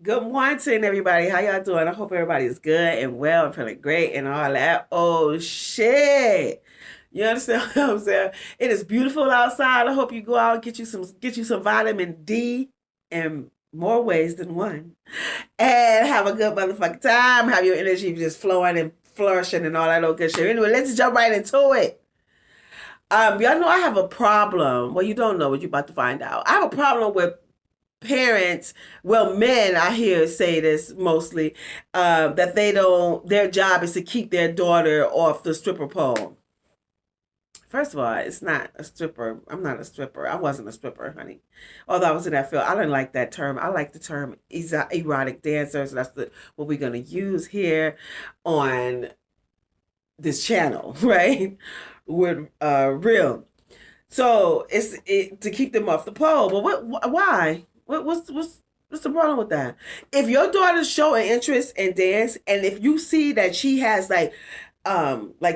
Good morning, everybody. How y'all doing? I hope everybody's good and well and feeling great and all that. Oh shit. You understand what I'm saying? It is beautiful outside. I hope you go out and get you some vitamin D in more ways than one. And have a good motherfucking time. Have your energy just flowing and flourishing and all that old good shit. Anyway, let's jump right into it. Y'all know I have a problem. Well, you don't know what you're about to find out. I have a problem with parents, well, men, I hear say this mostly, that they don't, their job is to keep their daughter off the stripper pole. First of all, it's not a stripper. I'm not a stripper. I wasn't a stripper, honey. Although I was in that field, I didn't like that term. I like the term erotic dancer. So that's what we're going to use here on this channel, right? With Rill. So to keep them off the pole. But why? What's the problem with that? If your daughter's showing interest in dance, and if you see that she has like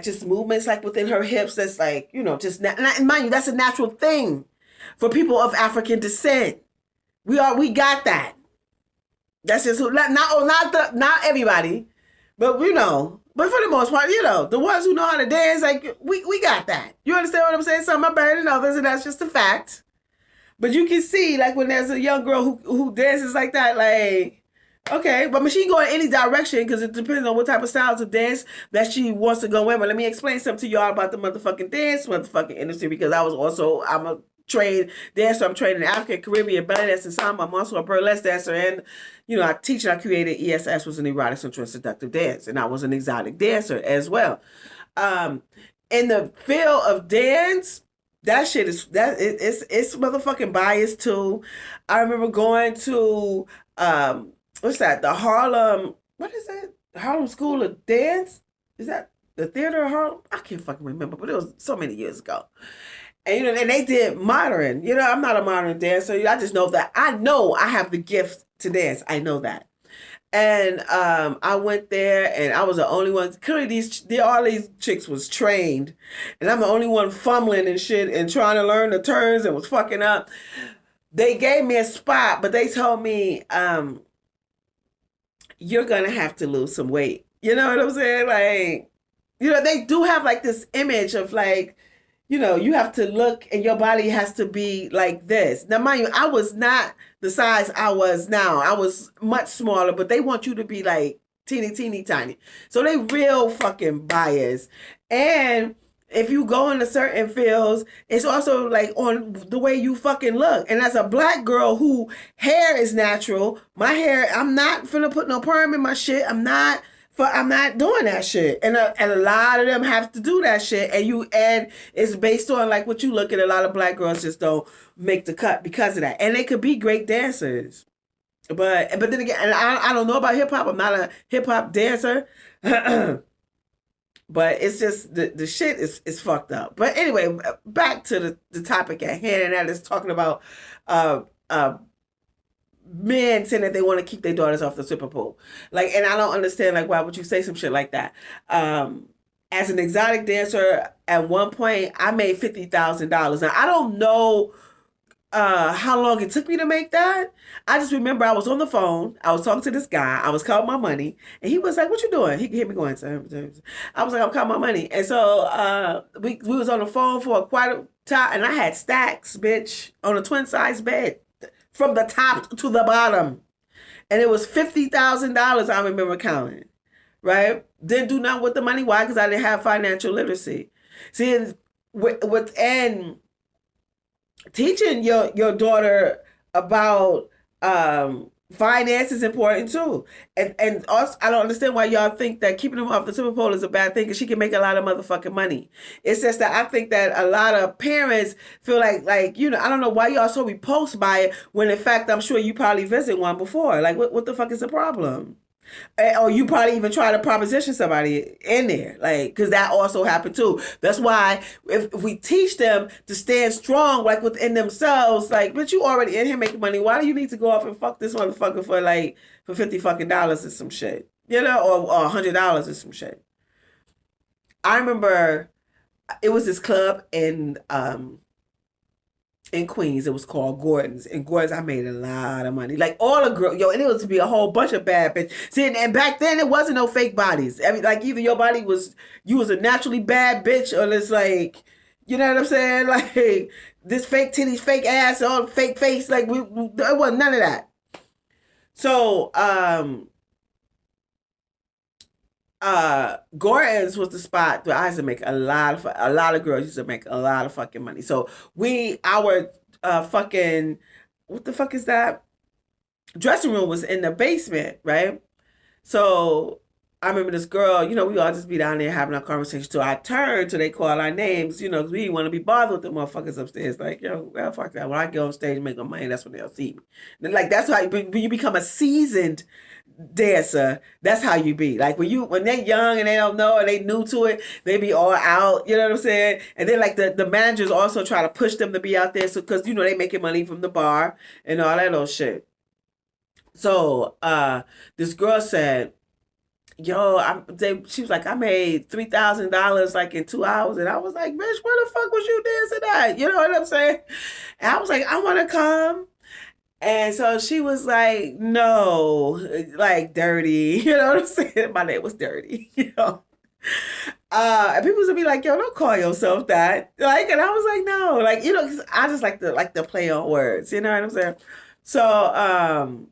just movements like within her hips, that's like just and mind you, that's a natural thing for people of African descent. We got that. That's just not everybody, but But for the most part, the ones who know how to dance, like we got that. You understand what I'm saying? Some are better than others, and that's just a fact. But you can see, like, when there's a young girl who dances like that, like, okay, but I mean, she can go in any direction because it depends on what type of styles of dance that she wants to go in. But let me explain something to y'all about the motherfucking industry, because I'm a trained dancer. I'm trained in African, Caribbean, ballet dance, and samba. I'm also a burlesque dancer, and I teach and I created ESS, was an erotic, sensual, and seductive dance, and I was an exotic dancer as well. Um, in the field of dance, that shit is it's motherfucking biased too. I remember going to what's that? The Harlem, what is that? The Harlem School of Dance? Is that the theater of Harlem? I can't fucking remember, but it was so many years ago. And and they did modern. I'm not a modern dancer. I just know that I have the gift to dance. I know that. And I went there, and I was the only one. Clearly, all these chicks was trained, and I'm the only one fumbling and shit and trying to learn the turns and was fucking up. They gave me a spot, but they told me, "You're gonna have to lose some weight." You know what I'm saying? Like, they do have like this image of like, you have to look and your body has to be like this. Now, mind you, I was not the size I was now. I was much smaller, but they want you to be like teeny tiny. So they real fucking biased. And if you go into certain fields, it's also like on the way you fucking look. And as a black girl who hair is natural, my hair, I'm not finna put no perm in my shit. I'm not doing that shit, and a lot of them have to do that shit, and it's based on like what you look at. A lot of black girls just don't make the cut because of that, and they could be great dancers, but then again, and I don't know about hip hop. I'm not a hip hop dancer, but it's just the shit is fucked up. But anyway, back to the topic at hand, and that is talking about uh uh men saying that they want to keep their daughters off the stripper pole. Like, and I don't understand, like, why would you say some shit like that? As an exotic dancer, at one point, I made $50,000. Now, I don't know how long it took me to make that. I just remember I was on the phone. I was talking to this guy. I was counting my money, and he was like, "What you doing?" He hit me going. I was like, "I'm counting my money," and so we was on the phone for quite a time, and I had stacks, bitch, on a twin size bed from the top to the bottom. And it was $50,000 I remember counting, right? Didn't do nothing with the money. Why? Because I didn't have financial literacy. See, and teaching your daughter about finance is important too. And also, I don't understand why y'all think that keeping them off the Super Bowl is a bad thing, because she can make a lot of motherfucking money. It's just that I think that a lot of parents feel like I don't know why y'all so repulsed by it, when in fact I'm sure you probably visit one before. Like, what the fuck is the problem? Or you probably even try to proposition somebody in there, like, because that also happened too. That's why if we teach them to stand strong, like within themselves, like, but you already in here making money, why do you need to go off and fuck this motherfucker for $50 fucking dollars or some shit, or $100 or some shit? I remember it was this club in in Queens. It was called Gordon's. In Gordon's, I made a lot of money. Like all the girls, yo, and it was to be a whole bunch of bad bitches. See, and back then it wasn't no fake bodies. I mean, like either your body was you was a naturally bad bitch, or it's like, you know what I'm saying? Like this fake titties, fake ass, all fake face. Like it wasn't none of that. So, Gordon's was the spot where I used to make a lot of girls used to make a lot of fucking money. So our fucking, what the fuck is that? Dressing room was in the basement, right? So I remember this girl, we all just be down there having our conversation. So I turned till they call our names, because we didn't want to be bothered with the motherfuckers upstairs. Like, yo, well, fuck that. When I get on stage and make my money, that's when they'll see me. And like, that's how when you become a seasoned dancer, that's how you be. Like when they're young and they don't know and they new to it, they be all out, you know what I'm saying? And then like the managers also try to push them to be out there, so because they making money from the bar and all that old shit. So this girl said, yo, she was like, I made $3,000 like in 2 hours. And I was like, bitch, where the fuck was you dancing at? You know what I'm saying? And I was like, I want to come. And so she was like, no, like dirty. You know what I'm saying? My name was Dirty, And people would be like, yo, don't call yourself that. Like, and I was like, no, like, 'cause I just like the play on words, you know what I'm saying? So,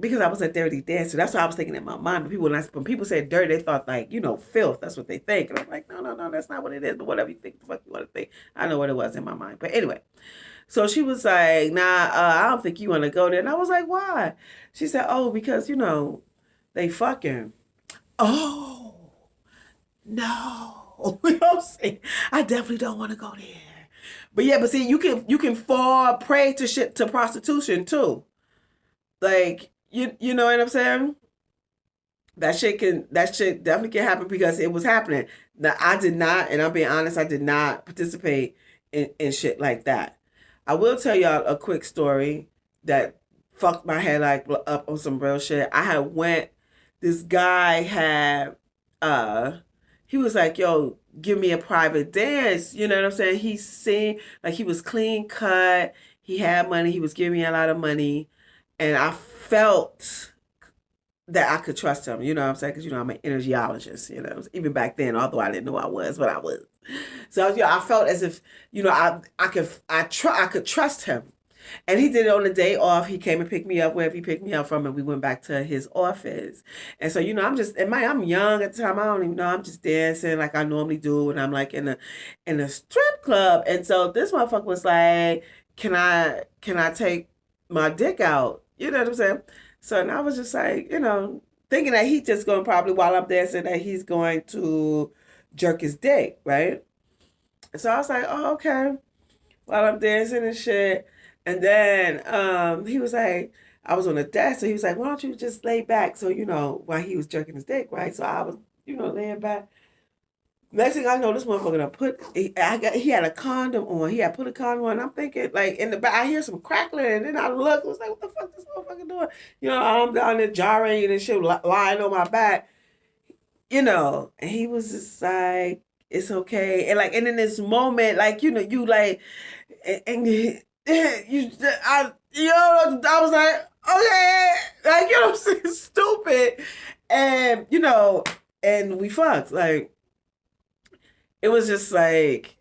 because I was a dirty dancer, that's what I was thinking in my mind. But when people say dirty, they thought like, filth. That's what they think. And I'm like, no, that's not what it is. But whatever you think, the fuck you want to think. I know what it was in my mind. But anyway, so she was like, nah, I don't think you want to go there. And I was like, why? She said, oh, because, they fucking. Oh, no. You know what I'm saying? I definitely don't want to go there. But yeah, but see, you can fall prey to shit, to prostitution too. Like, you know what I'm saying? That shit definitely can happen because it was happening. Now I did not, and I'm being honest, I did not participate in shit like that. I will tell y'all a quick story that fucked my head like up on some real shit. This guy had he was like, yo, give me a private dance. You know what I'm saying? He seemed like he was clean cut, he had money, he was giving me a lot of money, and I felt that I could trust him, you know what I'm saying? Because, I'm an energiologist, even back then, although I didn't know I was, but I was. So, I felt as if, I could trust him. And he did it on the day off. He came and picked me up wherever he picked me up from, and we went back to his office. And so, I'm young at the time. I don't even know. I'm just dancing like I normally do, and I'm like in a strip club. And so this motherfucker was like, can I take my dick out? You know what I'm saying? So and I was just like, thinking that he just going to probably, while I'm dancing, that he's going to jerk his dick, right? So I was like, oh, okay. While I'm dancing and shit. And then he was like, I was on the desk, so he was like, why don't you just lay back? So, while he was jerking his dick, right? So I was, laying back. Next thing I know, this motherfucker he had a condom on. He had put a condom on. I'm thinking, like, in the back, I hear some crackling, and then I look, I was like, what the fuck this motherfucker doing? I'm down there jarring and shit, lying on my back, and he was just like, it's okay. And like, and in this moment, like, you like, and I was like, okay, like, I'm saying, stupid. And, and we fucked, like, it was just like,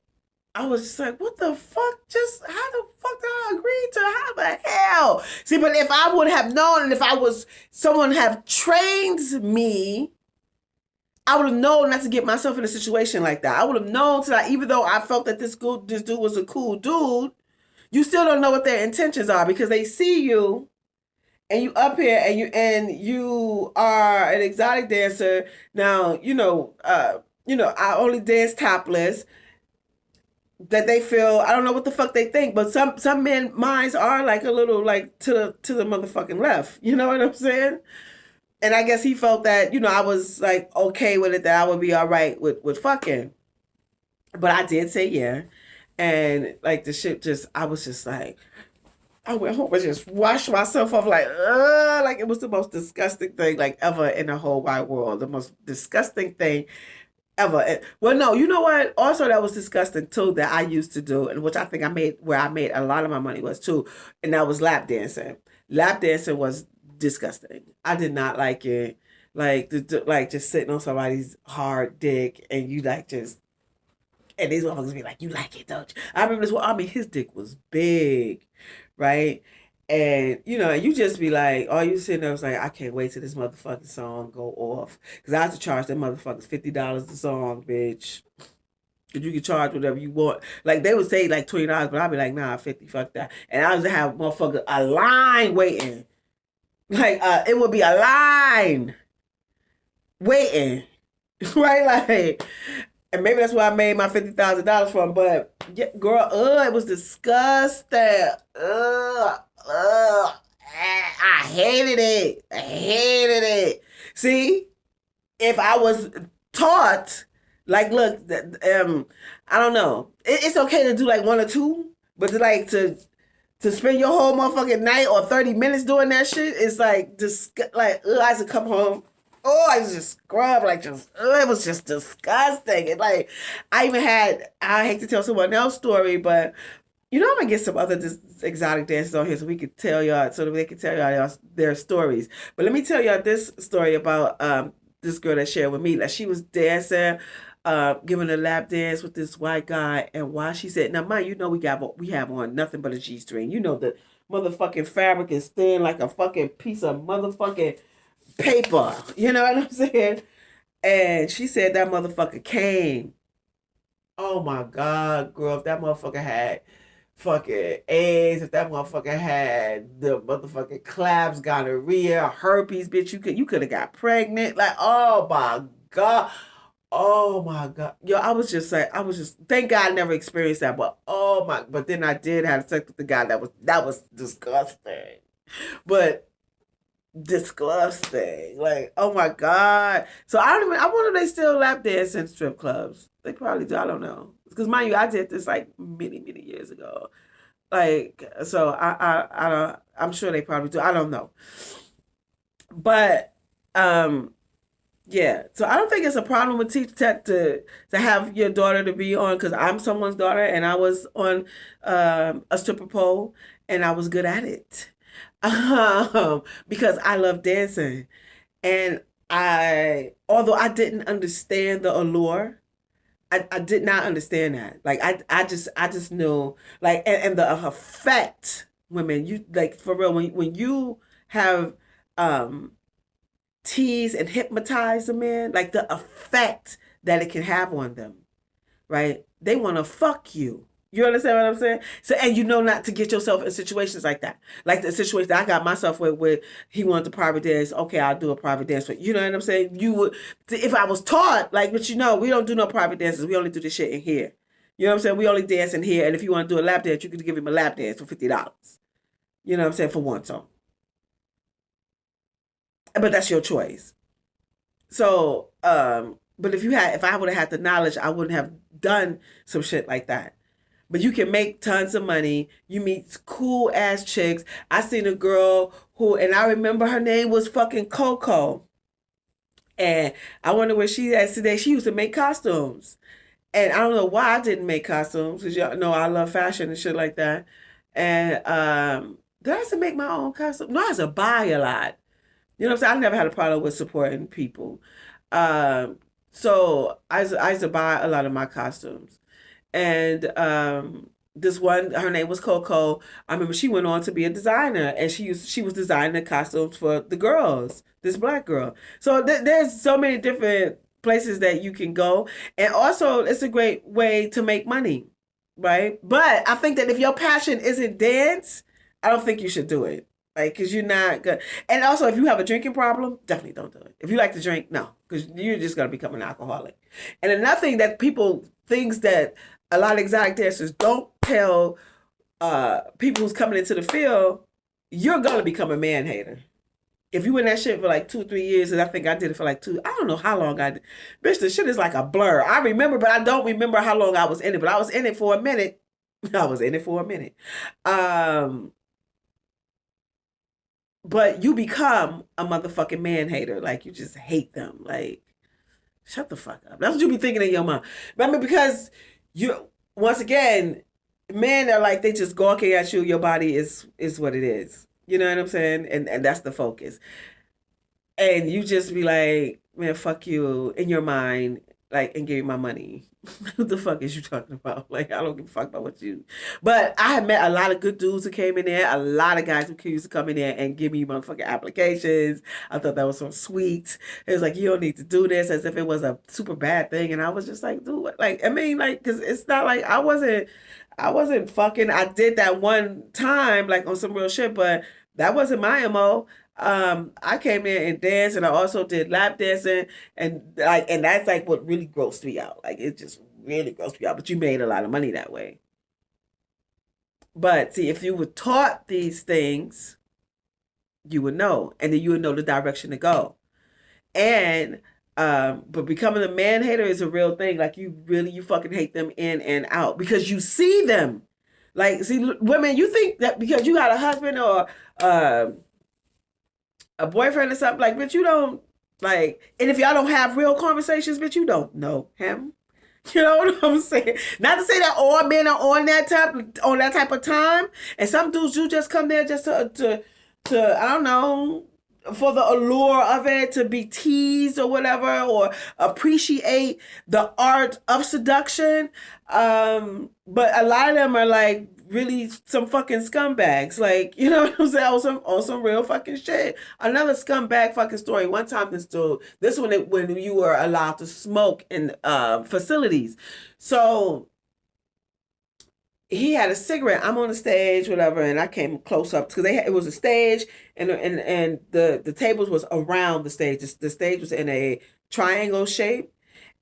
I was just like, what the fuck? Just how the fuck did I agree to? How the hell? See, but if I would have known, and if someone have trained me, I would have known not to get myself in a situation like that. I would have known that even though I felt that this dude was a cool dude, you still don't know what their intentions are, because they see you and you up here and you are an exotic dancer. Now, I only dance topless. That they feel, I don't know what the fuck they think, but some men minds are like a little like to the motherfucking left. You know what I'm saying? And I guess he felt that, I was like okay with it, that I would be all right with fucking. But I did say yeah. And like the shit I was just like, I went home and just washed myself off like it was the most disgusting thing like ever in the whole wide world. The most disgusting thing. ever. Well, no, you know what? Also, that was disgusting too. That I used to do, and which I think I made where I made a lot of my money was too, and that was lap dancing. Lap dancing was disgusting. I did not like it. Like, like just sitting on somebody's hard dick, and you like just, and these motherfuckers be like, "You like it, don't you?" I remember this one. I mean, his dick was big, right? And you know, you just be like, all you sitting there was like, I can't wait till this motherfucking song go off, because I have to charge them motherfuckers $50 a song, bitch. Cause you can charge whatever you want. Like they would say like $20, but I'd be like, nah, 50, fuck that. And I was to have motherfucker a line waiting. Like it would be a line waiting. Right? Like, and maybe that's where I made my $50,000 from. But yeah, girl, it was disgusting. I hated it. I hated it. See, if I was taught, like, look, I don't know. It's okay to do like one or two, but to spend your whole motherfucking night or 30 minutes doing that shit, it's like like I used to come home. Oh, I was just scrub, like just it was just disgusting. And like I even had, I hate to tell someone else's story, but you know I'm gonna get some other exotic dancers on here so we could tell y'all, so that they can tell y'all their stories. But let me tell y'all this story about this girl that shared with me that she was dancing, giving a lap dance with this white guy, and while she said, now mind you know we have on nothing but a G string. You know the motherfucking fabric is thin like a fucking piece of motherfucking paper. You know what I'm saying? And she said that motherfucker came. Oh my God, girl, if that motherfucker had fucking AIDS, if that motherfucker had the motherfucking claps, gonorrhea, herpes, bitch, you could have got pregnant. Like, oh my God. Oh my God. Yo, I was just like, I was just, thank God I never experienced that, but oh my, but then I did have sex with the guy that was disgusting. But disgusting. Like, oh my God. So I don't even, I wonder if they still lap dance in strip clubs. They probably do. I don't know. Because mind you, I did this like many, many years ago. Like, so I don't, I'm sure they probably do. I don't know. But, yeah. So I don't think it's a problem with teach tech to have your daughter to be on, because I'm someone's daughter and I was on a stripper pole and I was good at it. Because I love dancing. And although I didn't understand the allure, I did not understand that. Like I just knew, like, and the effect, women, you like for real, when you have um tease and hypnotize a man, like the effect that it can have on them, right? They want to fuck you. You understand what I'm saying? So, and you know not to get yourself in situations like that. Like the situation that I got myself with, where he wanted to private dance. Okay, I'll do a private dance. But you know what I'm saying? You would, if I was taught, like, but you know, we don't do no private dances. We only do this shit in here. You know what I'm saying? We only dance in here. And if you want to do a lap dance, you could give him a lap dance for $50. You know what I'm saying? For one song. But that's your choice. So, but if I would have had the knowledge, I wouldn't have done some shit like that. But you can make tons of money. You meet cool ass chicks. I seen a girl who, and I remember her name was fucking Coco. And I wonder where she is today. She used to make costumes. And I don't know why I didn't make costumes, because y'all know I love fashion and shit like that. And did I used to make my own costume? No, I used to buy a lot. You know what I'm saying? I never had a problem with supporting people. Um, so I used to buy a lot of my costumes. And this one, her name was Coco. I remember she went on to be a designer, and she was designing the costumes for the girls, this black girl. So there's so many different places that you can go, and also it's a great way to make money, right? But I think that if your passion isn't dance, I don't think you should do it. Like, cause you're not good. And also, if you have a drinking problem, definitely don't do it. If you like to drink, no, because you're just gonna become an alcoholic. And another thing that people things that a lot of exotic dancers don't tell people who's coming into the field, you're gonna become a man hater. If you in that shit for like 2 or 3 years, and I think I did it for like two, I don't know how long I did. Bitch, the shit is like a blur. I remember, but I don't remember how long I was in it. But I was in it for a minute. I was in it for a minute. Um, but you become a motherfucking man hater. Like, you just hate them. Like, Shut the fuck up. That's what you be thinking in your mind. But I mean, because you, once again, men are like, they just gawking at you. Your body is what it is. You know what I'm saying? And that's the focus. And you just be like, man, fuck you in your mind, like, and give me my money. What the fuck is you talking about? Like, I don't give a fuck about what you. But I have met a lot of good dudes who came in there, a lot of guys who used to come in there and give me motherfucking applications. I thought that was so sweet. It was like, you don't need to do this, as if it was a super bad thing. And I was just like, dude, what? Like, I mean, like, because it's not like I wasn't fucking. I did that one time, like on some real shit, but that wasn't my MO. I came in and danced, and I also did lap dancing, and that's like what really grossed me out. Like, it just really grossed me out. But you made a lot of money that way. But see, if you were taught these things, you would know, and then you would know the direction to go. And but becoming a man hater is a real thing. Like, you fucking hate them in and out because you see them. Like, see, women, you think that because you got a husband or a boyfriend or something, like, bitch, you don't, like, and if y'all don't have real conversations, bitch, you don't know him. You know what I'm saying? Not to say that all men are on that type of time, and some dudes do just come there just to I don't know, for the allure of it, to be teased or whatever, or appreciate the art of seduction. But a lot of them are like really some fucking scumbags. Like, you know what I'm saying? On some real fucking shit. Another scumbag fucking story. One time this one when you were allowed to smoke in facilities. So he had a cigarette. I'm on the stage, whatever, and I came close up because it was a stage, and the tables was around the stage. The stage was in a triangle shape,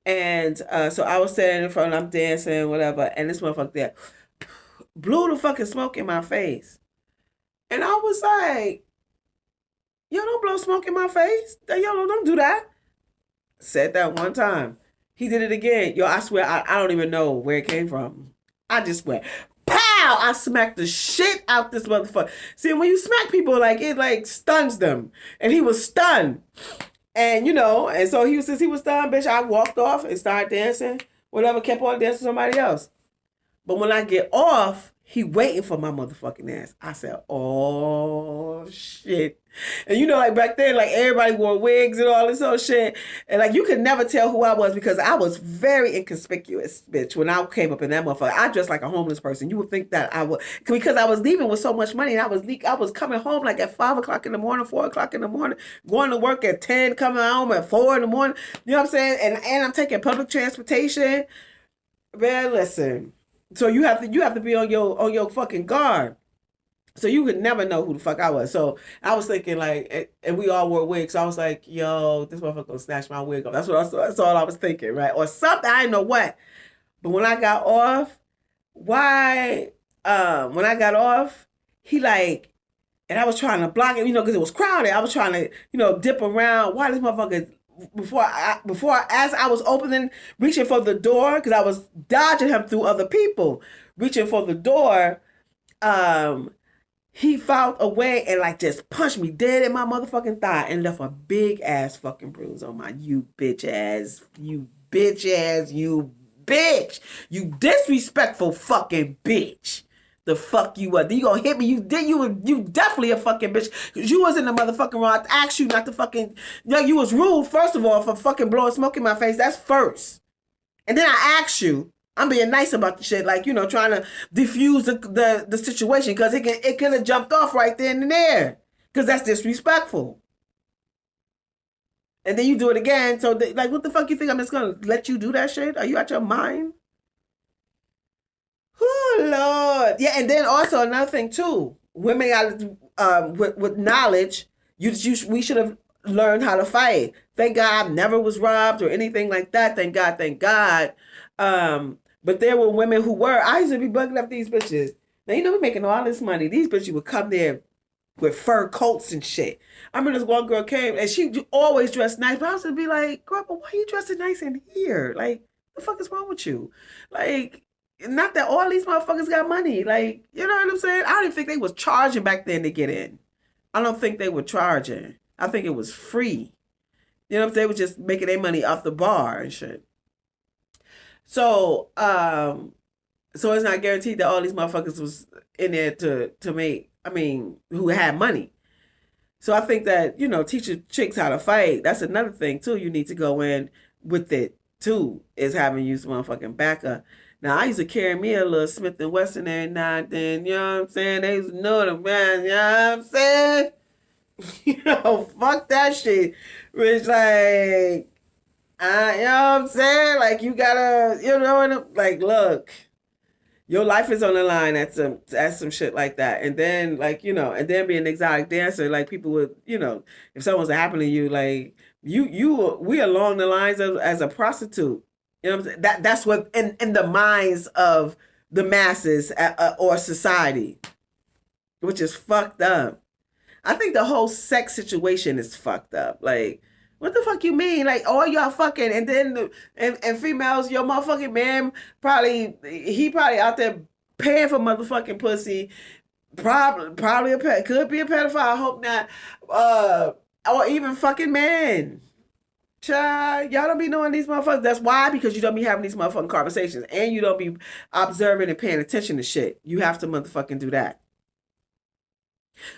and so I was standing in front. I'm dancing, whatever, and this motherfucker there blew the fucking smoke in my face, and I was like, "Yo, don't blow smoke in my face. Yo, don't do that." Said that one time. He did it again. Yo, I swear, I don't even know where it came from. I just went, pow! I smacked the shit out this motherfucker. See, when you smack people, like, it like stuns them. And he was stunned. And and so since he was stunned, bitch, I walked off and started dancing. Whatever, kept on dancing with somebody else. But when I get off, he waiting for my motherfucking ass. I said, oh shit. And like back then, like everybody wore wigs and all this other shit. And like you could never tell who I was because I was very inconspicuous, bitch. When I came up in that motherfucker, I dressed like a homeless person. You would think that I would, because I was leaving with so much money, and I was coming home like at 5 o'clock in the morning, 4 o'clock in the morning, going to work at 10, coming home at 4 in the morning. You know what I'm saying? And I'm taking public transportation. Man, listen. So you have to be on your fucking guard. So you could never know who the fuck I was. So I was thinking like, and we all wore wigs. So I was like, yo, this motherfucker gonna snatch my wig off. That's all I was thinking, right? Or something. I didn't know what. But when I got off, when I got off, he like, and I was trying to block it, because it was crowded. I was trying to, dip around. Why this motherfucker? As I was reaching for the door, because I was dodging him through other people, reaching for the door, he found a way and like just punched me dead in my motherfucking thigh and left a big ass fucking bruise on my you bitch, you disrespectful fucking bitch. The fuck you are. You gonna hit me? You definitely a fucking bitch. Cause you was in the motherfucking wrong. I asked you not to fucking. You was rude first of all for fucking blowing smoke in my face. That's first. And then I asked you. I'm being nice about the shit, like trying to diffuse the situation because it could have jumped off right then and there because that's disrespectful. And then you do it again. So like, what the fuck you think I'm just gonna let you do that shit? Are you out your mind? Oh Lord, yeah. And then also another thing too, women got with knowledge. We should have learned how to fight. Thank God I never was robbed or anything like that. Thank God. But there were women who were. I used to be bugging up these bitches. Now we're making all this money. These bitches would come there with fur coats and shit. I remember this one girl came and she always dressed nice, but I was to be like, girl, but why are you dressing nice in here? Like, the fuck is wrong with you? Like, not that all these motherfuckers got money. Like, you know what I'm saying? I don't even think they was charging back then to get in. I don't think they were charging. I think it was free. You know what I'm saying? They was just making their money off the bar and shit. So, so it's not guaranteed that all these motherfuckers was in there to make. I mean, who had money. So I think that, teach your chicks how to fight. That's another thing too. You need to go in with it too, is having you some motherfucking backup. Now I used to carry me a little Smith and Wesson every now and then, you know what I'm saying? They used to know the man, you know what I'm saying? Fuck that shit. Which like you know what I'm saying? Like you gotta, like look, your life is on the line at some shit like that. And then like, and then be an exotic dancer, like people would, if something was to happen to you, like we along the lines of as a prostitute. You know what I'm saying? That's what in the minds of the masses or society, which is fucked up. I think the whole sex situation is fucked up. Like, what the fuck you mean? Like, all y'all fucking, and then and females, your motherfucking man he probably out there paying for motherfucking pussy. Probably could be a pedophile. I hope not. Or even fucking man. Child, y'all don't be knowing these motherfuckers. That's why, because you don't be having these motherfucking conversations, and you don't be observing and paying attention to shit. You have to motherfucking do that.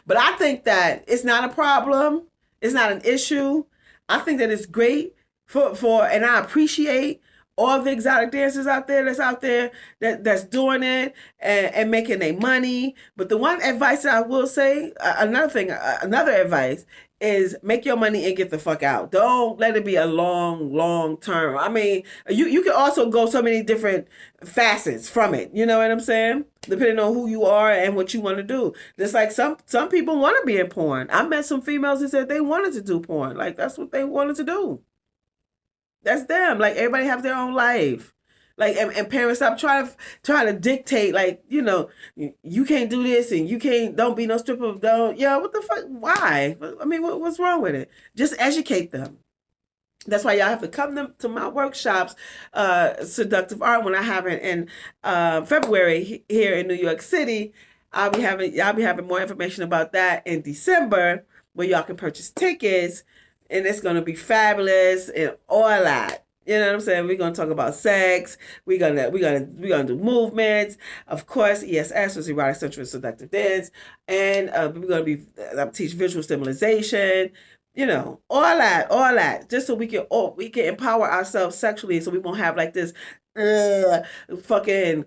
But I think that it's not a problem. It's not an issue. I think that it's great and I appreciate all the exotic dancers out there that's doing it and making their money. But the one advice that I will say, another advice is make your money and get the fuck out. Don't let it be a long term. I mean, you can also go so many different facets from it. You know what I'm saying? Depending on who you are and what you want to do. Just like some people want to be in porn. I met some females who said they wanted to do porn. Like that's what they wanted to do. That's them. Like everybody have their own life. Like and parents stop trying to dictate. Like you can't do this and don't be no stripper. Don't what the fuck? Why? I mean, what's wrong with it? Just educate them. That's why y'all have to come to my workshops, Seductive Art, when I have it in February here in New York City. I'll be having more information about that in December, where y'all can purchase tickets, and it's gonna be fabulous and all that. You know what I'm saying? We're gonna talk about sex. We're gonna do movements. Of course, ESS was erotic sensual seductive dance, and we're gonna be teach visual stimulation. All that, just so we can empower ourselves sexually, so we won't have like this fucking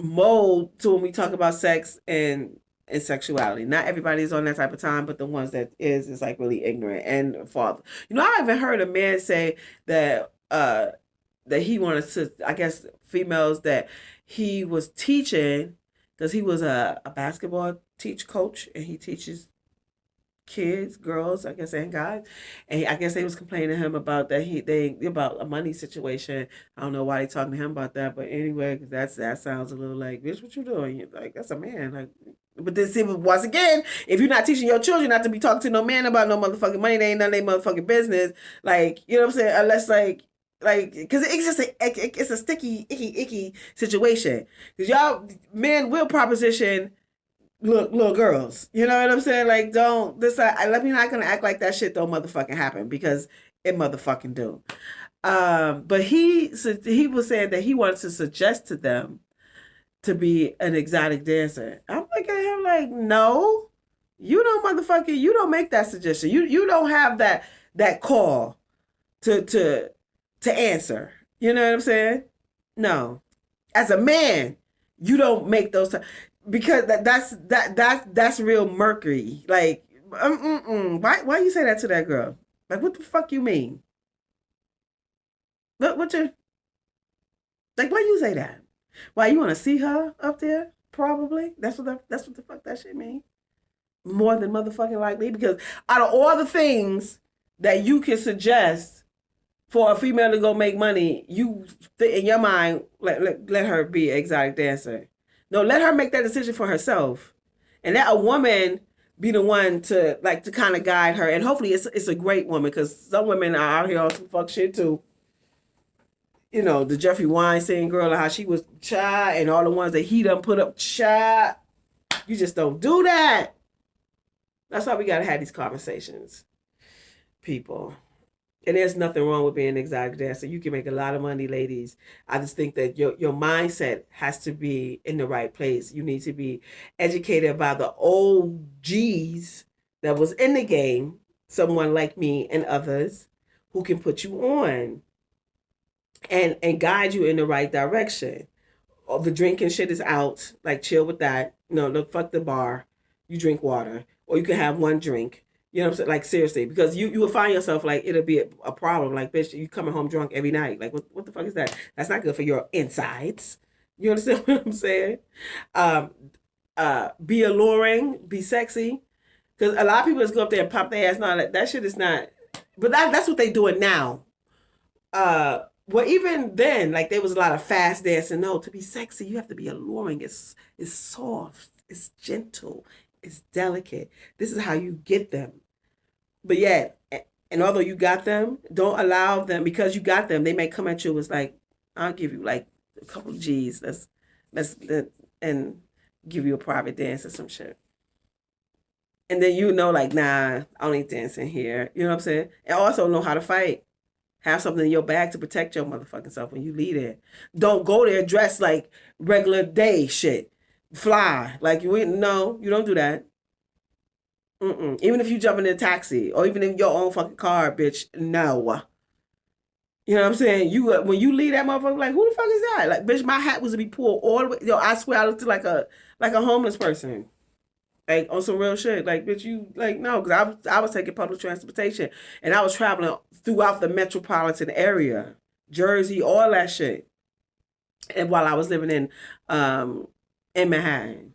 mode to when we talk about sex and sexuality. Not everybody is on that type of time, but the ones that is like really ignorant and father. I haven't heard a man say that that he wanted to, I guess, females that he was teaching, because he was a basketball coach, and he teaches kids, girls, I guess, and guys. And I guess they was complaining to him about about a money situation. I don't know why they talking to him about that, but anyway, because that sounds a little like, bitch, what you doing? You're like, that's a man. Like, but then see, once again, if you're not teaching your children not to be talking to no man about no motherfucking money, they ain't none of their motherfucking business. Like, you know what I'm saying? Unless like, because it's just it's a sticky, icky situation. Because y'all men will proposition little girls. You know what I'm saying? Like, don't this. Let me not gonna act like that shit don't motherfucking happen, because it motherfucking do. But he was saying that he wanted to suggest to them to be an exotic dancer. I'm looking at him like, no, you don't make that suggestion. You don't have that call to answer. You know what I'm saying? No, as a man, you don't make those. Because that's real Mercury. Like, why you say that to that girl? Like, what the fuck you mean? What you like? Why you say that? Why you want to see her up there? Probably. That's what the fuck that shit mean. More than motherfucking likely, because out of all the things that you can suggest for a female to go make money, you in your mind let her be an exotic dancer. No, let her make that decision for herself, and let a woman be the one to kind of guide her. And hopefully, it's a great woman, because some women are out here on some fuck shit too. The Jeffrey Weinstein girl, and how she was child, and all the ones that he done put up child. You just don't do that. That's why we gotta have these conversations. people. And there's nothing wrong with being an exotic dancer. You can make a lot of money, ladies. I just think that your mindset has to be in the right place. You need to be educated by the old G's that was in the game, someone like me and others who can put you on and guide you in the right direction. All the drinking shit is out. Like, chill with that. No, look, fuck the bar. You drink water, or you can have one drink. You know what I'm saying? Like, seriously, because you will find yourself like it'll be a problem. Like, bitch, you coming home drunk every night. Like, what the fuck is that? That's not good for your insides. You understand what I'm saying? Um, be alluring, be sexy. Because a lot of people just go up there and pop their ass. No, that shit is not. But that's what they doing now. Well, even then, like, there was a lot of fast dancing. No, to be sexy, you have to be alluring. It's soft, it's gentle, it's delicate. This is how you get them. But yet, and although you got them, don't allow them, because you got them, they may come at you as like, I'll give you like a couple of G's. Let's and give you a private dance or some shit. And then you know, like, nah, I don't need dancing here. You know what I'm saying? And also know how to fight. Have something in your bag to protect your motherfucking self when you leave there. Don't go there dressed like regular day shit. Fly. Like, you don't do that. Even if you jump in a taxi or even in your own fucking car, bitch, no. You know what I'm saying? When you leave that motherfucker, like, who the fuck is that? Like, bitch, my hat was to be pulled all the way. Yo, I swear I looked like a homeless person. Like, on some real shit. Like, bitch, you, like, no, because I was taking public transportation and I was traveling throughout the metropolitan area, Jersey, all that shit. And while I was living in Manhattan.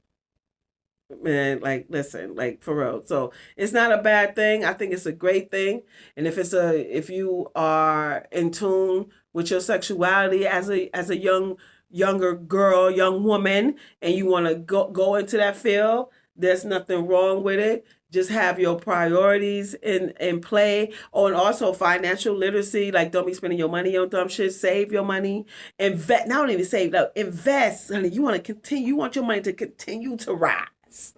Man, like, listen, like, for real. So it's not a bad thing. I think it's a great thing. And if you are in tune with your sexuality as a younger girl, young woman, and you want to go into that field, there's nothing wrong with it. Just have your priorities in play. Oh, and also financial literacy. Like, don't be spending your money on dumb shit. Save your money. Invest. Not even save. No, invest, honey. You want to continue. You want your money to continue to rise.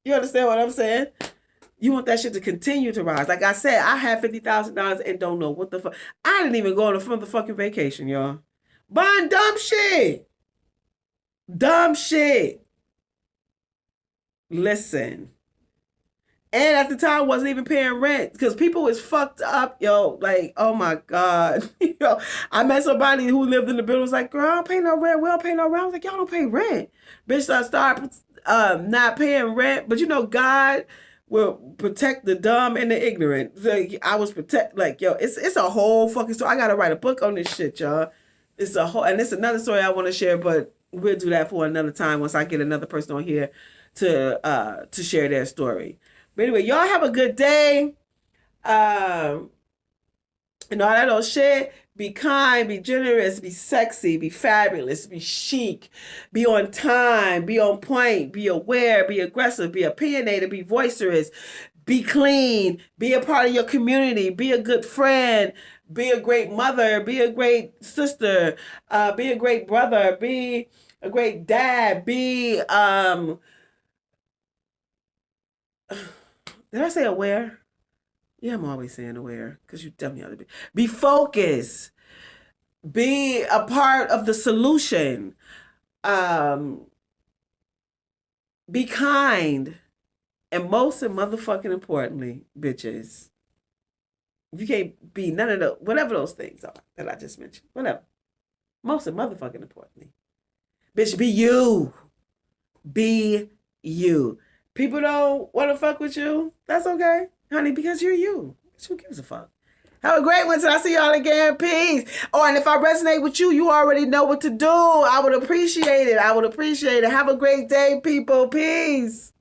You understand what I'm saying? You want that shit to continue to rise. Like I said, I had $50,000 and don't know what the fuck. I didn't even go on a motherfucking vacation, y'all. Buying dumb shit. Dumb shit. Listen. And at the time, I wasn't even paying rent because people was fucked up, yo. Like, oh my God. Yo, I met somebody who lived in the building. Was like, girl, I don't pay no rent. We don't pay no rent. I was like, y'all don't pay rent. Bitch, I started not paying rent. But you know, God will protect the dumb and the ignorant. Like, I was like, yo, it's a whole fucking story. I gotta write a book on this shit, y'all. It's a whole, and it's another story I want to share, but we'll do that for another time once I get another person on here to share their story. But anyway, y'all have a good day. And all that old shit. Be kind, be generous, be sexy, be fabulous, be chic, be on time, be on point, be aware, be aggressive, be opinionated, be boisterous, be clean, be a part of your community, be a good friend, be a great mother, be a great sister, be a great brother, be a great dad, be did I say aware? Yeah, I'm always saying aware because you tell me how to be. Be focused. Be a part of the solution. Be kind. And most and motherfucking importantly, bitches, you can't be none of the, whatever those things are that I just mentioned. Whatever. Most and motherfucking importantly. Bitch, be you. Be you. People don't want to fuck with you. That's okay, honey, because you're you. Who gives a fuck? Have a great one till I see y'all again. Peace. Oh, and if I resonate with you, you already know what to do. I would appreciate it. Have a great day, people. Peace.